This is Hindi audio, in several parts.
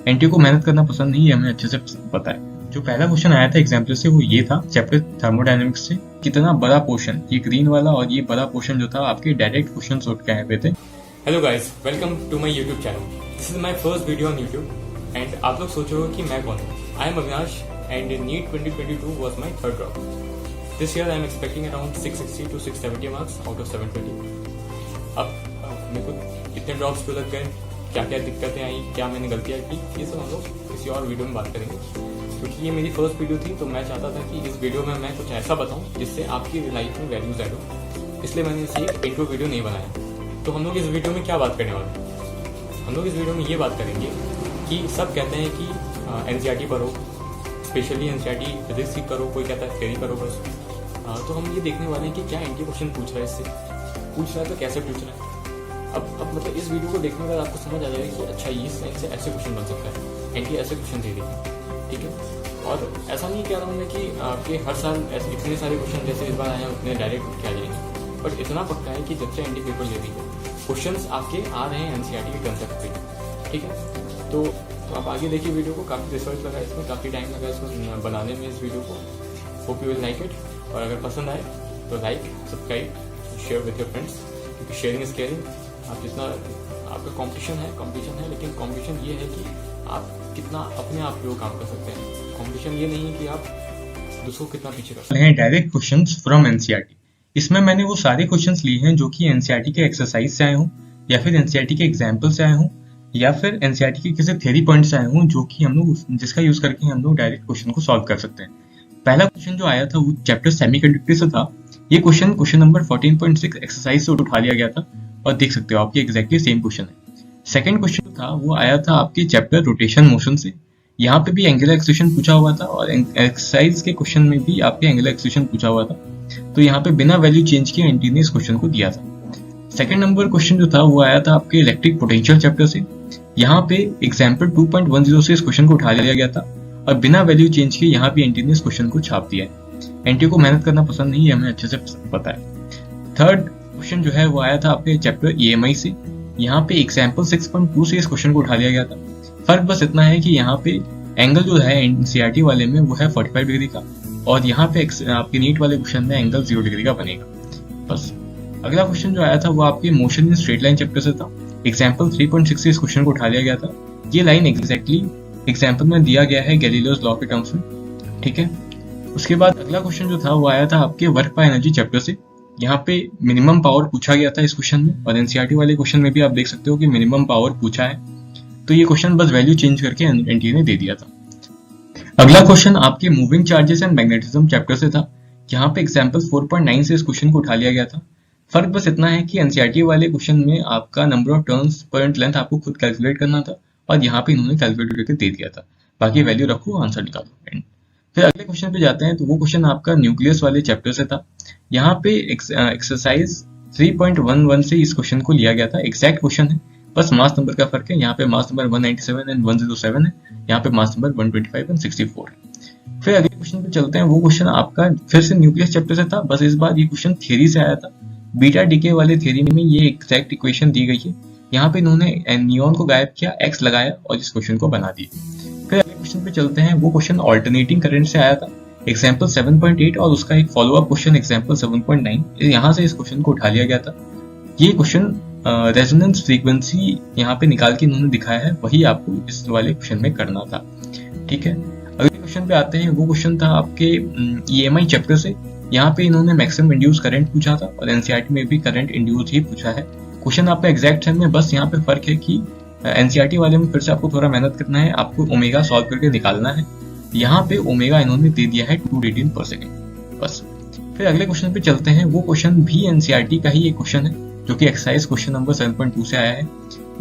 एनटीयू को मेहनत करना पसंद नहीं है, हमें अच्छे से पता है। जो पहला क्वेश्चन आया था एग्जाम्पल से वो ये था चैप्टर थर्मोडायनेमिक्स से, कितना बड़ा पोर्शन, ये ग्रीन वाला और ये बड़ा पोर्शन जो था आपके डायरेक्ट क्वेश्चन उठ के आए हुए थे। Hello guys, welcome to my YouTube channel. This is my first video on YouTube and आप लोग सोच रहे हो कि मैं कौन हूँ। I am Avinash and NEET 2022 was my third drop. This year I am expecting around 660 to 670 marks out of 720। अब मेरे को कितने ड्रॉप्स पे लग गए, क्या क्या दिक्कतें आई, क्या मैंने गलतियाँ की, ये सब हम लोग किसी और वीडियो में बात करेंगे। क्योंकि ये मेरी फर्स्ट वीडियो थी तो मैं चाहता था कि इस वीडियो में मैं कुछ ऐसा बताऊं जिससे आपकी लाइफ में वैल्यूज ऐड हो, इसलिए मैंने इसे एक इंट्रो वीडियो नहीं बनाया। तो हम लोग इस वीडियो में क्या बात करने वाले हैं? हम लोग इस वीडियो में ये बात करेंगे कि सब कहते हैं कि एनसीईआरटी पढ़ो, स्पेशली एनसीईआरटी फिजिक्स की करो, कोई कहता है थ्योरी करो बस। तो हम ये देखने वाले हैं कि क्या एनटीए क्वेश्चन पूछ रहा है, इससे पूछ रहा है तो कैसे पूछ रहा है। अब मतलब इस वीडियो को देखने के बाद आपको समझ आ जाएगा कि अच्छा ये से ऐसे क्वेश्चन बन सकता है, एनटीए ऐसे क्वेश्चन दे देगी, ठीक है। और ऐसा नहीं कह रहा हूँ मैं कि आपके हर साल ऐसे इतने सारे क्वेश्चन जैसे इस बार आए हैं उतने डायरेक्ट उठ के आ जाएंगे, बट इतना पक्का है कि जब से एनटीए पेपर ले रही है क्वेश्चंस आपके आ रहे हैं एनसीईआरटी के कंसेप्ट पे, ठीक है। तो आप आगे देखिए वीडियो को, काफ़ी रिसर्च लगा इसमें, काफ़ी टाइम लगा इसको बनाने में इस वीडियो को। Hope you will like it, और अगर पसंद आए तो like, subscribe, share with your friends, क्योंकि शेयरिंग इज केयरिंग। आप जितना आपका कंपटीशन है, लेकिन कंपटीशन ये है कि आप कितना अपने आप पे वो काम कर सकते हैं। कंपटीशन ये नहीं है कि आप दूसरों को कितना पीछे कर सकते हैं। डायरेक्ट क्वेश्चंस फ्रॉम एनसीईआरटी, इसमें मैंने वो सारे क्वेश्चंस लिए हैं जो कि एनसीईआरटी के एक्सरसाइज से आए हों, या फिर एनसीईआरटी के एग्जाम्पल से आए हों, या फिर एनसीईआरटी के किसी थ्योरी पॉइंट से आए हों, जो कि हम लोग जिसका यूज करके हम लोग डायरेक्ट क्वेश्चन को सॉल्व कर सकते हैं। पहला क्वेश्चन जो आया था वो चैप्टर सेमीकंडक्टर से था। ये क्वेश्चन नंबर 14.6 एक्सरसाइज से उठा लिया गया था, और देख सकते हो आपके एग्जैक्टली सेम क्वेश्चन है। सेकंड क्वेश्चन था वो आया था आपके चैप्टर रोटेशन मोशन से। यहाँ पे भी एंगुलर एक्सेलरेशन पूछा हुआ था, और एक्सरसाइज के क्वेश्चन में भी आपके एंगुलर एक्सेलरेशन पूछा हुआ था। तो यहाँ पे बिना वैल्यू चेंज किए एनटीए ने इस क्वेश्चन को दिया था। सेकंड नंबर क्वेश्चन जो था वो आया था आपके इलेक्ट्रिक पोटेंशियल चैप्टर से। यहाँ पे एग्जाम्पल 2.10 से इस क्वेश्चन को उठा लिया गया था, और बिना वैल्यू चेंज किए यहाँ पे एनटीए ने इस क्वेश्चन को छाप दिया है। एनटीए को मेहनत करना पसंद नहीं है, हमें अच्छे से पता है। थर्ड क्वेश्चन जो है वो आया था आपके चैप्टर ईएमआई से। यहाँ पे एग्जाम्पल 6.2 से इस क्वेश्चन को उठा लिया गया था। फर्क बस इतना है कि यहाँ पे एंगल जो है एनसीईआरटी वाले में वो है 45 डिग्री का, और यहाँ पे आपके नीट वाले क्वेश्चन में एंगल 0 डिग्री का बनेगा बस। अगला क्वेश्चन जो आया था वो आपके motion in straight line chapter से था। एग्जाम्पल 3.6 से इस क्वेश्चन को उठा लिया गया था। ये लाइन एग्जैक्टली एग्जाम्पल में दिया गया है गैलीलियोस लॉ के टर्म्स में, ठीक है। उसके बाद अगला क्वेश्चन जो था वो आया था आपके वर्क बाय एनर्जी चैप्टर से। यहाँ पे मिनिमम पावर पूछा गया था इस क्वेश्चन में, और एनसीईआरटी वाले क्वेश्चन में भी आप देख सकते हो कि मिनिमम पावर पूछा है। तो ये क्वेश्चन बस वैल्यू चेंज करके एनटीए ने दे दिया था। अगला क्वेश्चन आपके moving charges and magnetism chapter से था। यहाँ पे एग्जाम्पल 4.9 से इस क्वेश्चन को उठा लिया गया था। फर्क बस इतना है कि एनसीईआरटी वाले क्वेश्चन में आपका number of turns per length आपको खुद कैलकुलेट करना था, और यहाँ पे इन्होंने कैलकुलेट करके दे दिया था। बाकी वैल्यू रखो, आंसर निकालो। फिर अगले क्वेश्चन पे जाते हैं, तो वो क्वेश्चन आपका न्यूक्लियस वाले चैप्टर से था। यहाँ पे एक्सरसाइज 3.11 से इस क्वेश्चन को लिया गया था। एग्जैक्ट क्वेश्चन है, बस मास नंबर का फर्क है। यहाँ पे मास नंबर 197 एंड 107 है, यहाँ पे मास नंबर 125 एंड 64 है। फिर अगले क्वेश्चन पे चलते हैं, वो क्वेश्चन आपका फिर से न्यूक्लियस चैप्टर से था, बस इस बार ये क्वेश्चन थ्योरी से आया था। बीटा डीके वाले थ्योरी में ये एग्जैक्ट इक्वेशन दी गई है। यहाँ पे इन्होंने नियॉन को गायब किया, एक्स लगाया और इस क्वेश्चन को बना दिया। फिर अगले क्वेश्चन पे चलते हैं, वो क्वेश्चन ऑल्टरनेटिंग करंट से आया था। एग्जाम्पल 7.8 और उसका एक फॉलोअप क्वेश्चन एग्जाम्पल 7.9, यहाँ से इस क्वेश्चन को उठा लिया गया था। ये क्वेश्चन रेजोनेंस फ्रीक्वेंसी यहाँ पे निकाल के इन्होंने दिखाया है, वही आपको इस वाले क्वेश्चन में करना था, ठीक है। अगले क्वेश्चन पे आते हैं, वो क्वेश्चन था आपके ईएमआई चैप्टर से। यहाँ पे इन्होंने मैक्सिमम इंड्यूस करंट पूछा था, और एनसीईआरटी में भी करंट इंड्यूस ही पूछा है। क्वेश्चन आपका एग्जैक्ट है में, बस यहाँ पे फर्क है कि एनसीईआरटी वाले में फिर से आपको थोड़ा मेहनत करना है, आपको ओमेगा सॉल्व करके निकालना है। यहाँ पे ओमेगा इन्होंने दे दिया है 2 रेडियन पर सेकेंड बस। फिर अगले क्वेश्चन पे चलते हैं, वो क्वेश्चन भी एनसीईआरटी का ही एक क्वेश्चन है, जो कि एक्सरसाइज क्वेश्चन नंबर 7.2 से आया है।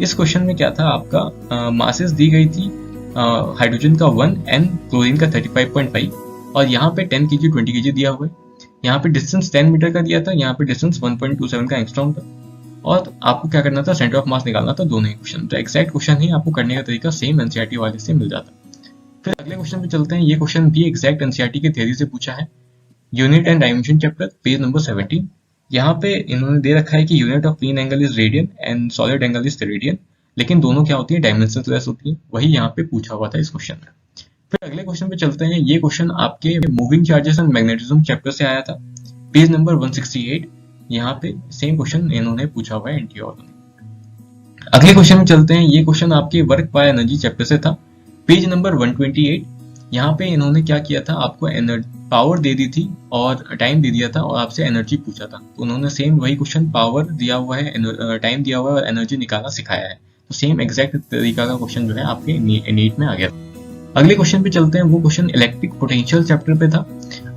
इस क्वेश्चन में क्या था, आपका मासेस दी गई थी हाइड्रोजन का 1 एंड क्लोरीन का 35.5, और यहाँ पे 10 kg 20 kg दिया हुआ है। यहाँ पे डिस्टेंस 10 मीटर का दिया था, यहाँ पे डिस्टेंस 1.27 का एंगस्ट्रॉम था, और आपको क्या करना था, सेंटर ऑफ मास निकालना था। दोनों ही क्वेश्चन तो एक्जैक्ट क्वेश्चन ही, आपको करने का तरीका सेम एनसीईआरटी वाले से मिल जाता। फिर अगले क्वेश्चन पे चलते हैं, ये क्वेश्चन भी एग्जैक्ट एनसीईआरटी के थ्योरी से पूछा है। Unit and dimension chapter, page number 17। यहाँ पे इन्होंने दे रखा है कि unit of clean angle is radian and solid angle is radian. लेकिन दोनों क्या होती है, डायमेंशनलेस होती है। वही यहाँ पे पूछा हुआ था इस क्वेश्चन में। फिर अगले क्वेश्चन पे चलते हैं। ये क्वेश्चन आपके moving charges and magnetism chapter से आया था, पेज नंबर 168। यहाँ पे सेम क्वेश्चन इन्होंने पूछा हुआ है एनटीआर ने। अगले क्वेश्चन में चलते हैं। ये क्वेश्चन आपके वर्क बाय एनर्जी चैप्टर से था, पेज नंबर 128। यहाँ पे इन्होंने क्या किया था, आपको पावर दे दी थी और टाइम दे दिया था और आपसे एनर्जी पूछा था। तो उन्होंने सेम वही क्वेश्चन, पावर दिया हुआ है, टाइम दिया हुआ है और एनर्जी निकालना सिखाया है। तो सेम एग्जैक्ट तरीका का क्वेश्चन जो है आपके नीट में आ गया था। अगले क्वेश्चन पे चलते हैं। वो क्वेश्चन इलेक्ट्रिक पोटेंशियल चैप्टर पे था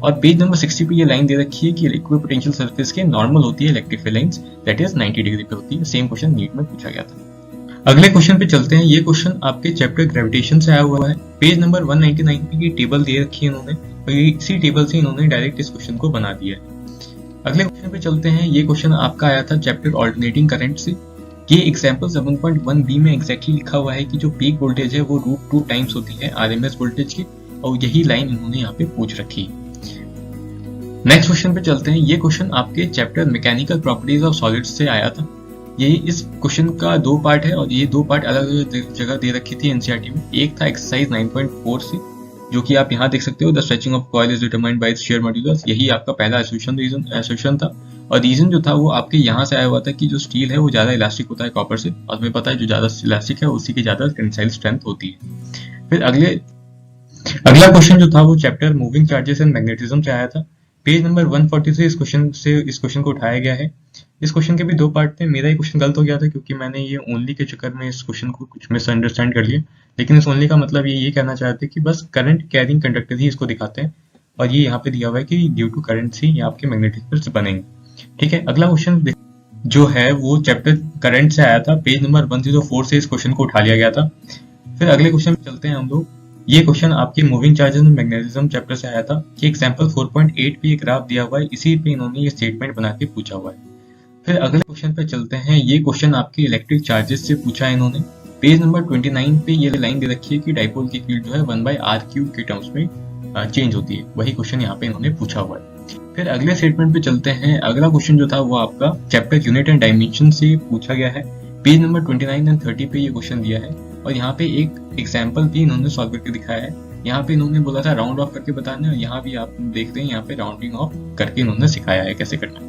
और पेज नंबर 60 पे ये लाइन दे रखी है कि इक्वल पोटेंशियल सरफेस के नॉर्मल होती है electric field lines, that is 90 degree पे होती है। सेम क्वेश्चन नीट में पूछा गया था। अगले क्वेश्चन पे चलते हैं। ये क्वेश्चन आपके चैप्टर ग्रेविटेशन से आया हुआ है, पेज नंबर 199 पे ये टेबल दे रखी है इन्होंने और इसी टेबल से इन्होंने डायरेक्ट इस क्वेश्चन को बना दिया है। अगले क्वेश्चन पे चलते हैं। ये क्वेश्चन आपका आया था चैप्टर ऑल्टरनेटिंग करंट से। ये एग्जाम्पल 7.1b में एग्जैक्टली लिखा हुआ है कि जो पीक वोल्टेज है वो √2 टाइम्स होती है आरएमएस वोल्टेज की, और यही लाइन इन्होंने यहाँ पे पूछ रखी है। नेक्स्ट क्वेश्चन पे चलते हैं। ये क्वेश्चन आपके chapter mechanical properties of solids से आया था। ये इस क्वेश्चन का 2 पार्ट है और ये 2 पार्ट अलग अलग जगह दे रखी थी एनसीईआरटी में। एक था एक्सरसाइज 9.4 से, जो कि आप यहाँ देख सकते हो, the stretching of coil is determined by share modulus. यही आपका पहला एसोसिएशन था और रीजन जो था वो आपके यहाँ से आया हुआ था कि जो स्टील है वो ज्यादा इलास्टिक होता है कॉपर से, और हमें पता है जो ज्यादा इलास्टिक है उसी की ज्यादा टेंसाइल स्ट्रेंथ होती है। फिर अगला क्वेश्चन जो था वो chapter moving charges and magnetism से आया था, पेज नंबर 140 से इस क्वेश्चन को उठाया गया है। इस क्वेश्चन के भी 2 पार्ट थे। मेरा ये क्वेश्चन गलत हो गया था क्योंकि मैंने ये ओनली के चक्कर में इस क्वेश्चन को कुछ मिसअंडरस्टैंड कर लिया, लेकिन इस ओनली का मतलब ये कहना चाहते हैं कि बस करंट कैरिंग कंडक्टर ही इसको दिखाते हैं, और ये यहाँ पे दिया हुआ है कि ड्यू टू करंट ही ये आपके मैग्नेटिक फील्ड्स बनेंगे। ठीक है, अगला क्वेश्चन जो है वो चैप्टर करंट से आया था, पेज नंबर 104 से इस क्वेश्चन को उठा लिया गया था। फिर अगले क्वेश्चन में चलते हैं हम लोग। ये क्वेश्चन आपके moving charges and magnetism chapter से आया था कि एग्जांपल 4.8 पे एक ग्राफ दिया हुआ है, इसी पे इन्होंने ये स्टेटमेंट बना के पूछा हुआ है। फिर अगले क्वेश्चन पे चलते हैं। ये क्वेश्चन आपके इलेक्ट्रिक चार्जेस से पूछा है इन्होंने, पेज नंबर 29 पे ये लाइन दे रखी है कि डाइपोल की फील्ड जो है 1/r³ के टर्म्स में चेंज होती है। वही क्वेश्चन यहाँ पे इन्होंने पूछा हुआ है। फिर अगले स्टेटमेंट पे चलते हैं। अगला क्वेश्चन जो था वो आपका चैप्टर यूनिट एंड डायमेंशन से पूछा गया है, पेज नंबर 29 एंड 30 पे ये क्वेश्चन दिया है और यहाँ पे एक एग्जाम्पल भी इन्होंने सॉल्व करके दिखाया है। यहाँ पे इन्होंने बोला था राउंड ऑफ करके बताना, और यहाँ भी आप देखते हैं यहाँ पे राउंडिंग ऑफ करके इन्होंने सिखाया है कैसे करना।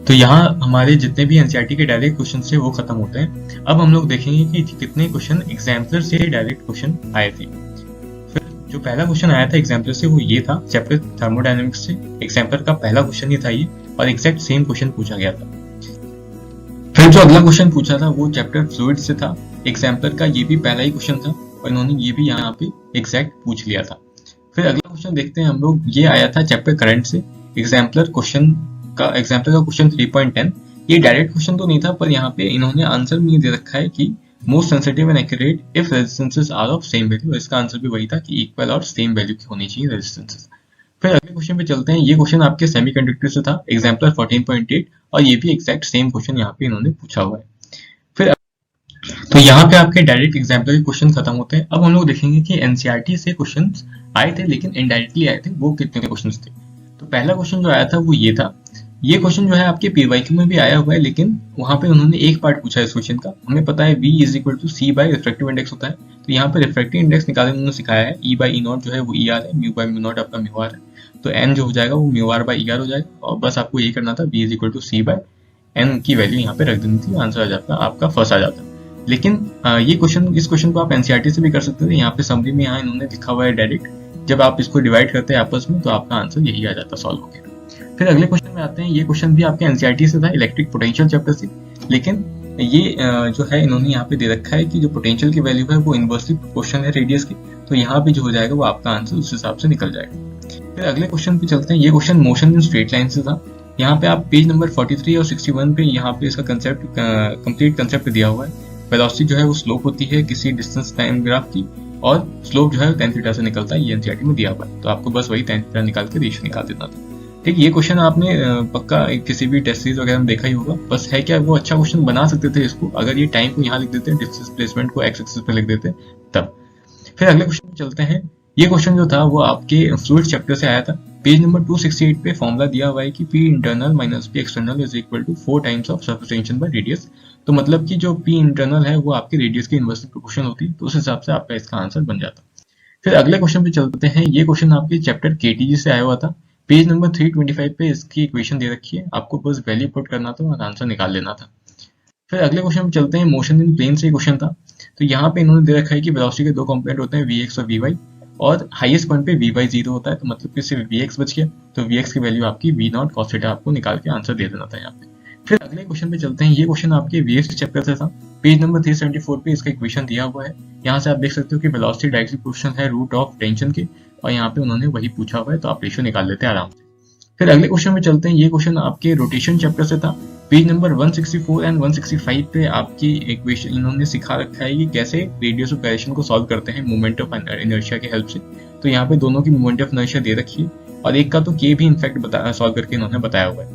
तो यहाँ हमारे जितने भी एनसीईआरटी के डायरेक्ट क्वेश्चन थे वो खत्म होते हैं। अब हम लोग देखेंगे कि कितने क्वेश्चन एग्जाम्पलर से डायरेक्ट क्वेश्चन आए थे। फिर जो पहला क्वेश्चन आया था एग्जाम्पलर से वो ये था चैप्टर थर्मोडायनेमिक्स से। एग्जाम्पलर का पहला क्वेश्चन ही था ये और एग्जैक्ट सेम क्वेश्चन पूछा गया था। फिर जो अगला क्वेश्चन पूछा था वो चैप्टर फ्लूइड से था। एग्जाम्पलर का ये भी पहला ही क्वेश्चन था और इन्होंने ये भी यहाँ पे एग्जैक्ट पूछ लिया था। फिर अगला क्वेश्चन देखते हैं हम लोग। ये आया था चैप्टर करंट से। एग्जाम्पलर का क्वेश्चन 3.10। ये डायरेक्ट क्वेश्चन तो नहीं था, पर यहाँ पे इन्होंने आंसर में दे रखा है कि most sensitive and accurate if resistances are of same value. इसका आंसर भी वही था कि इक्वल और सेम वैल्यू की होनी चाहिए रेजिस्टेंसेस। फिर अगले क्वेश्चन पे चलते हैं। ये क्वेश्चन आपके सेमीकंडक्टर से था, एग्जाम्पलर 14.8, और ये भी एग्जैक्ट सेम क्वेश्चन यहाँ पे इन्होंने पूछा हुआ है। फिर तो यहाँ पे आपके डायरेक्ट एग्जाम्पलर के क्वेश्चन खत्म होते हैं। अब हम लोग देखेंगे कि एनसीईआरटी से क्वेश्चन आए थे लेकिन इनडायरेक्टली आए थे, वो कितने क्वेश्चन थे। तो पहला क्वेश्चन जो आया था वो ये था। ये क्वेश्चन जो है आपके पीवाईक्यू में भी आया हुआ है, लेकिन वहां पे उन्होंने एक पार्ट पूछा है इस क्वेश्चन का। हमें पता है V = C by refractive index होता है, तो यहाँ पे रिफ्रैक्टिव इंडेक्स निकालने उन्होंने सिखाया है। E/E0 जो है वो ER है, μ/μ0 आपका μr है, तो n जो हो जाएगा वो μr/ER हो जाएगा, और बस आपको ये करना था V = C/n की वैल्यू यहाँ पे रख देनी थी, आंसर आ जाता आपका फर्स्ट आ जाता। लेकिन इस क्वेश्चन को आप एनसीईआरटी से भी कर सकते थे। यहाँ पे समरी में यहाँ इन्होंने लिखा हुआ है डायरेक्ट, जब आप इसको डिवाइड करते हैं आपस में तो आपका आंसर यही आ जाता सॉल्व होकर। फिर अगले क्वेश्चन में आते हैं। ये क्वेश्चन भी आपके एनसीईआरटी से था, इलेक्ट्रिक पोटेंशियल चैप्टर से, लेकिन ये जो है इन्होंने यहाँ पे दे रखा है कि जो पोटेंशियल की वैल्यू है वो इनवर्सली प्रोपोर्शनल है रेडियस की, तो यहाँ पे जो हो जाएगा वो आपका आंसर उस हिसाब से निकल जाएगा। फिर अगले क्वेश्चन पे चलते हैं। ये question motion in straight line से था। यहाँ पे आप पेज नंबर 43 और 61 पे यहाँ पे इसका कंप्लीट कंसेप्ट दिया हुआ है। वेलोसिटी जो है वो स्लोप होती है किसी डिस्टेंस टाइम ग्राफ की, और स्लोप जो है tan थीटा से निकलता है, ये एनसीईआरटी में दिया हुआ है, तो आपको बस वही tan थीटा निकाल के रेशियो निकाल देना था। ठीक, ये क्वेश्चन आपने पक्का किसी भी टेस्ट सीरीज वगैरह में देखा ही होगा। बस है क्या, वो अच्छा क्वेश्चन बना सकते थे इसको अगर ये टाइम को यहाँ लिख देते, डिस्प्लेसमेंट को एक्स एक्सिस पे लिख देते तब। फिर अगले क्वेश्चन में चलते हैं। ये क्वेश्चन जो था वो आपके फ्लूइड चैप्टर से आया था। पेज नंबर 268 पे फॉर्मूला दिया हुआ है कि P internal - P external is equal to 4 times of surface tension by radius। तो मतलब कि जो पी इंटरनल है वो आपके रेडियस की इन्वर्सली प्रोपोर्शन होती है, तो उस हिसाब से आपका इसका आंसर बन जाता। फिर अगले क्वेश्चन पे चलते हैं। ये क्वेश्चन आपके चैप्टर केटीजी से आया हुआ था। पेज नंबर 325 पे इसकी इक्वेशन दे रखी है, आपको बस वैल्यू पुट करना था और आंसर निकाल लेना था। फिर अगले क्वेश्चन में चलते हैं। मोशन इन प्लेन से क्वेश्चन था, तो यहाँ पे इन्होंने दे रखा है कि वेलोसिटी के दो कंपोनेंट होते हैं, वी एक्स और वी वाई, और हाईएस्ट पॉइंट पे वी वाई 0 होता है, तो मतलब कि सिर्फ वी एक्स बच गया, तो वी एक्स की वैल्यू आपकी वी नॉट कॉस थीटा आपको निकाल के आंसर दे देना था यहाँ पे। फिर अगले क्वेश्चन पे चलते हैं। ये क्वेश्चन आपके वेव्स के चैप्टर से था। पेज नंबर 374 पे इसका इक्वेशन दिया हुआ है। यहाँ से आप देख सकते हो कि वेलोसिटी डायरेक्टली प्रोपोर्शनल है रूट ऑफ टेंशन के, और यहाँ पे उन्होंने वही पूछा हुआ है, तो आप रेशियो निकाल लेते हैं आराम से। फिर अगले क्वेश्चन में चलते हैं। ये क्वेश्चन आपके रोटेशन चैप्टर से था। पेज नंबर 164 एंड 165 पे आपकी इक्वेशन इन्होंने सिखा रखा है कि कैसे रेडियस ऑफ गायरेशन को सॉल्व करते हैं मोमेंट ऑफ इनर्शिया की हेल्प से। तो यहाँ पे दोनों की मोमेंट ऑफ इनर्शिया दे रखी है, और एक का तो के भी इनफैक्ट सॉल्व करके इन्होंने बताया हुआ है,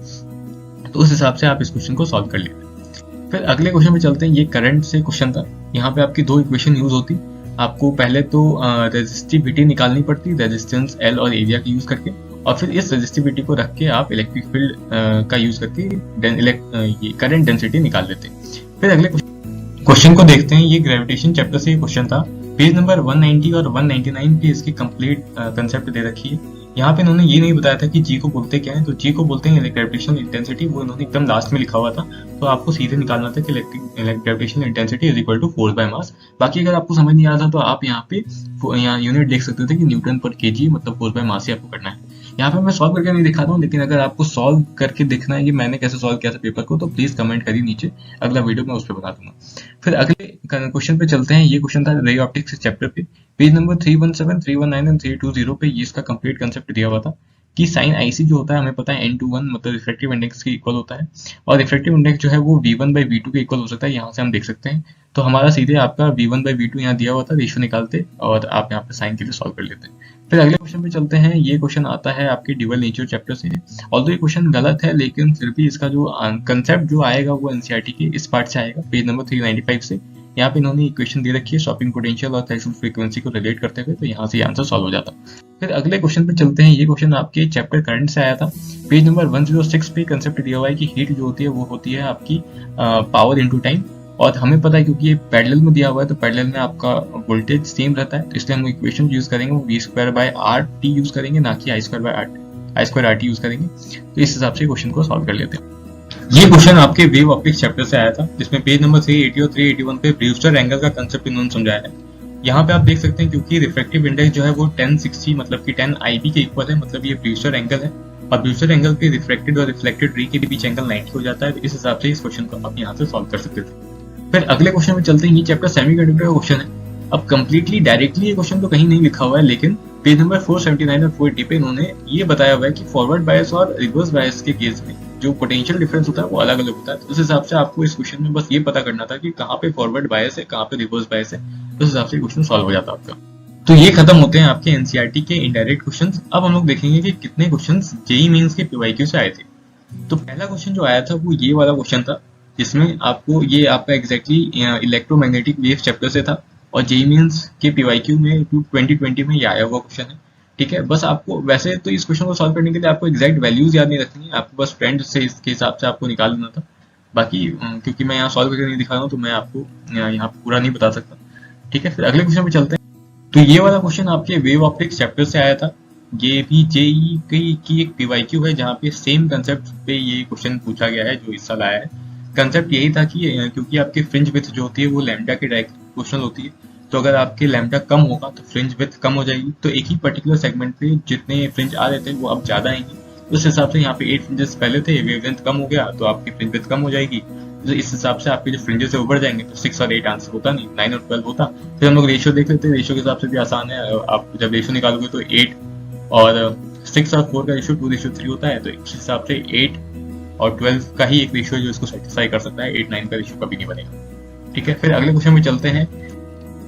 तो उस हिसाब से आप इस क्वेश्चन को सॉल्व कर लेते। फिर अगले क्वेश्चन में चलते हैं। ये करंट से क्वेश्चन था। यहाँ पे आपकी दो इक्वेशन यूज होती। आपको पहले तो रेजिस्टिविटी निकालनी पड़ती, रेजिस्टेंस एल और एरिया का यूज करके, और फिर इस रेजिस्टिविटी को रख के आप इलेक्ट्रिक फील्ड का यूज करके करंट डेंसिटी निकाल लेते हैं। फिर अगले क्वेश्चन को देखते हैं। ये ग्रेविटेशन चैप्टर से क्वेश्चन था। पेज नंबर 190 और 199 पे इसकी कंप्लीट कंसेप्ट दे रखी है। यहाँ पे इन्होंने ये नहीं बताया था कि जी को बोलते क्या है, तो जी को बोलते हैं ग्रेविटेशनल इंटेंसिटी, वो इन्होंने एकदम लास्ट में लिखा हुआ था, तो आपको सीधे निकालना था कि gravitational intensity is equal to force by mass. बाकी अगर आपको समझ नहीं आ रहा तो आप यहाँ पे यूनिट देख सकते थे कि न्यूटन पर केजी, मतलब फोर्स बाय मास ही आपको करना है। यहाँ पे मैं सॉल्व करके नहीं दिखाता हूँ, लेकिन अगर आपको सॉल्व करके देखना है कि मैंने कैसे सॉल्व किया था पेपर को, तो प्लीज कमेंट करिए नीचे, अगला वीडियो मैं उस पर बता दूंगा। फिर अगले क्वेश्चन पे चलते हैं। ये क्वेश्चन था रे ऑप्टिक्स चैप्टर पे। पेज नंबर 317, 319 एंड 320 पे ये इसका कंप्लीट कंसेप्ट दिया हुआ था कि साइन आईसी जो होता है हमें पता है n/1 मतलब रिफ्रैक्टिव इंडेक्स के इक्वल होता है, और रिफ्रैक्टिव इंडेक्स जो है वो v1/v2 के इक्वल हो सकता है। यहाँ से हम देख सकते हैं, तो हमारा सीधे आपका v1/v2 यहाँ दिया हुआ था, रेशियो निकालते और आप यहाँ पे साइन के लिए सॉल्व कर लेते हैं। फिर अगले क्वेश्चन पे चलते हैं। ये क्वेश्चन आता है आपके ड्यूअल नेचर चैप्टर से। ऑल्दो ये क्वेश्चन गलत है, लेकिन फिर भी इसका जो कंसेप्ट जो आएगा वो एनसीईआरटी के इस पार्ट से आएगा, पेज नंबर 395 से। यहाँ पे इन्होंने इक्वेशन दे रखी है शॉपिंग पोटेंशियल और थ्रेशोल्ड फ्रीक्वेंसी को रिलेट करते हुए, तो यहाँ से आंसर सॉल्व हो जाता। फिर अगले क्वेश्चन पे चलते हैं। ये क्वेश्चन आपके चैप्टर करंट से आया था। पेज नंबर 106 पे कंसेप्ट दिया हुआ है कि हीट जो होती है वो होती है आपकी पावर इनटू टाइम, और हमें पता है क्योंकि ये पैरेलल में दिया हुआ है, तो पैरेलल में आपका वोल्टेज सेम रहता है, तो इसलिए हम इक्वेशन यूज करेंगे वो v²/RT यूज करेंगे, ना कि I²RT यूज करेंगे। तो इस हिसाब से क्वेश्चन को सॉल्व कर लेते हैं। ये क्वेश्चन आपके वेव ऑप्टिक्स चैप्टर से आया था, जिसमें पेज नंबर 380 और 381 पे ब्रूस्टर एंगल का कंसेप्ट इन्होंने समझाया है। यहाँ पे आप देख सकते हैं क्योंकि रिफ्रैक्टिव इंडेक्स जो है वो 1060 मतलब कि 10 IB के इक्वल है, मतलब ये ब्रूस्टर एंगल है, और ब्रूस्टर एंगल पे रिफ्लेक्टेड और रिफ्लेक्टेड रे के बीच एंगल 90 हो जाता है, तो इस हिसाब से इस क्वेश्चन को आप यहाँ से सॉल्व कर सकते थे। फिर अगले क्वेश्चन में चलते हैं। ये चैप्टर सेमीकंडक्टर का क्वेश्चन है। अब कंप्लीटली डायरेक्टली ये क्वेश्चन तो कहीं नहीं लिखा हुआ है, लेकिन पेज नंबर 479 और 480 पे इन्होंने ये बताया हुआ है कि फॉरवर्ड बायस और रिवर्स बायस के केस में जो पोटेंशियल डिफरेंस होता है वो अलग अलग होता है। तो उस हिसाब से आपको इस क्वेश्चन में बस ये पता करना था कि कहाँ पे फॉरवर्ड बायस है, कहाँ पे रिवर्स बायस है, उस हिसाब से क्वेश्चन सॉल्व हो जाता आपका। तो ये खत्म होते हैं आपके एनसीईआरटी के इनडायरेक्ट क्वेश्चंस। अब हम लोग देखेंगे कि कितने क्वेश्चंस जेईई मेंस के पीवाईक्यू से आए थे। तो पहला क्वेश्चन जो आया था वो ये वाला क्वेश्चन था, जिसमें आपको ये आपका एग्जैक्टली इलेक्ट्रोमैग्नेटिक वेव चैप्टर से था, और जेईई मेंस के पीवाईक्यू में 2020 में ये आया हुआ क्वेश्चन है। ठीक है, बस आपको वैसे तो इस क्वेश्चन को सॉल्व करने के लिए आपको एग्जैक्ट वैल्यूज याद नहीं रखनी है, आपको बस ट्रेंड से इसके हिसाब से आपको निकाल लेना था। बाकी क्योंकि मैं यहाँ सॉल्व करके नहीं दिखा रहा हूँ, तो मैं आपको यहाँ पूरा नहीं बता सकता। ठीक है, फिर अगले क्वेश्चन पे चलते हैं। तो ये वाला क्वेश्चन आपके वेव ऑप्टिक्स चैप्टर से आया था। ये भी जेईई की एक पीवाईक्यू है, जहाँ पे सेम कंसेप्ट पे ये क्वेश्चन पूछा गया है जो इस साल आया है। कंसेप्ट यही था कि क्योंकि आपकी फ्रिंज विड्थ जो होती है वो लैम्डा के डायरेक्ट प्रोपोर्शनल होती है, तो अगर आपके लैम्डा कम होगा तो फ्रिंज विड्थ कम हो जाएगी, तो एक ही पर्टिकुलर सेगमेंट पे जितने फ्रिंज आ रहे थे वो अब ज्यादा आएंगे। उस हिसाब से यहाँ पे 8 फ्रिंजेस पहले थे, वेवलेंथ कम हो गया तो आपकी फ्रिंज विड्थ कम हो जाएगी, तो इस हिसाब से आपके जो फ्रिंजेस है ऊपर जाएंगे, तो 6 और 8 आंसर होता नहीं, 9 और 12 होता। फिर हम लोग रेशियो देख लेते हैं, रेशियो के हिसाब से भी आसान है। आप जब रेशियो निकालोगे तो 8 और 6 और 4 का रेशियो 2:3 होता है, तो इस हिसाब से 8 और 12 का ही एक रेशियो जो इसको सेटिस्फाई कर सकता है, 8-9 का रेशियो कभी नहीं बनेगा। ठीक है, फिर अगले क्वेश्चन में चलते हैं।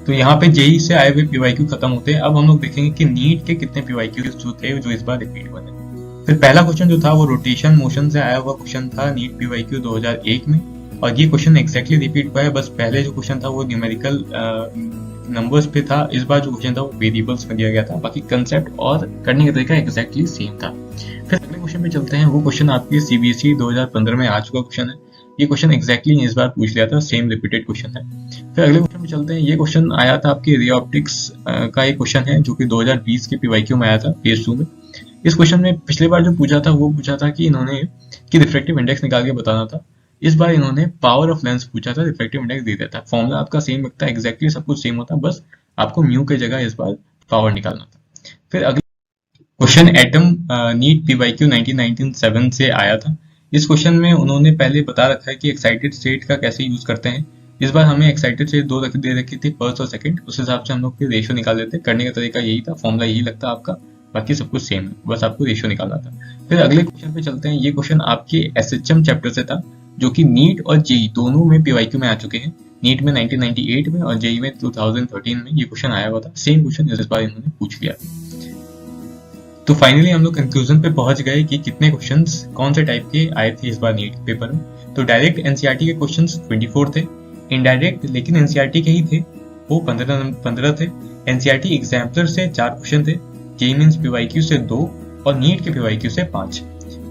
तो यहाँ पे जेईई से आए हुए पीवाईक्यू खत्म होते हैं। अब हम लोग देखेंगे कि नीट के कितने पीवाईक्यू जो थे जो इस बार रिपीट बने। फिर पहला क्वेश्चन जो था वो रोटेशन मोशन से आया हुआ क्वेश्चन था, नीट पीवाईक्यू 2001 में, और ये क्वेश्चन एक्जैक्टली रिपीट हुआ है। बस पहले जो क्वेश्चन था वो न्यूमेरिकल नंबर्स पे था, इस बार जो क्वेश्चन था वो वेरिएबल्स में दिया गया था, बाकी कंसेप्ट और करने का तरीका एक्जैक्टली सेम था। फिर अगले क्वेश्चन पे चलते हैं। वो क्वेश्चन आपके सीबीएसई 2015 में आ चुका क्वेश्चन है। ये क्वेश्चन एग्जैक्टली इस बार पूछ लिया था, सेम रिपीटेड क्वेश्चन है। फिर अगले क्वेश्चन में चलते हैं। ये क्वेश्चन आया था आपके रे ऑप्टिक्स का एक क्वेश्चन है जो कि 2020 के पीवाईक्यू में आया था फेज 2 में। इस क्वेश्चन में पिछली बार जो पूछा था वो पूछा था कि इन्होंने कि रिफ्रैक्टिव इंडेक्स निकाल के बताना था। इस बार इन्होंने पावर ऑफ लेंस पूछा था, रिफ्रैक्टिव इंडेक्स दे दिया था। फॉर्मूला आपका सेम लगता है, एग्जैक्टली सब कुछ सेम होता है, बस आपको म्यू की जगह इस बार पावर निकालना था। फिर अगला क्वेश्चन एटम नीट पीवाईक्यू 1997 से आया था। इस क्वेश्चन में उन्होंने पहले बता रखा है कि एक्साइटेड स्टेट का कैसे यूज करते हैं। इस बार हमें एक्साइटेड स्टेट दो दे रखी थी, पल्स और सेकंड, उस हिसाब से हम लोग फिर रेशियो निकाल देते। करने का तरीका यही था, फॉर्मूला यही लगता आपका, बाकी सब कुछ सेम है, बस आपको रेशियो निकालना था। फिर अगले क्वेश्चन पे चलते हैं। ये क्वेश्चन आपके एसएचएम चैप्टर से था जो कि नीट और जेई दोनों में पीवाईक्यू में आ चुके हैं। नीट में 1998 में और जेई में 2013 में ये क्वेश्चन आया हुआ था। सेम क्वेश्चन इस बार इन्होंने पूछ लिया। तो फाइनली हम लोग कंक्लूजन पे पहुंच गए कि कितने क्वेश्चंस कौन से टाइप के आए थे इस बार नीट पेपर में। तो डायरेक्ट एनसीईआरटी के क्वेश्चंस 24 थे, इनडायरेक्ट लेकिन एनसीईआरटी के ही थे वो 15 थे। एनसीईआरटी एग्जाम्पलर से 4 क्वेश्चन थे, जेईई मेंस पीवाईक्यू से 2 और नीट के पीवाईक्यू से 5।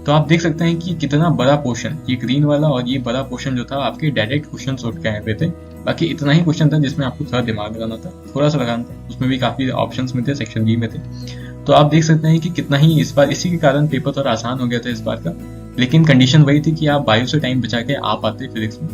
तो आप देख सकते हैं कि कितना बड़ा पोर्शन, ये ग्रीन वाला और ये बड़ा पोर्शन जो था आपके डायरेक्ट क्वेश्चन उठ के आए हुए थे। बाकी इतना ही क्वेश्चन था जिसमें आपको थोड़ा दिमाग लगाना था, थोड़ा सा लगाना था, उसमें भी काफी ऑप्शंस में थे, सेक्शन बी में थे। तो आप देख सकते हैं कि कितना ही इस बार इसी के कारण पेपर थोड़ा आसान हो गया था इस बार का। लेकिन कंडीशन वही थी कि आप बायो से टाइम बचा के आ पाते फिजिक्स में,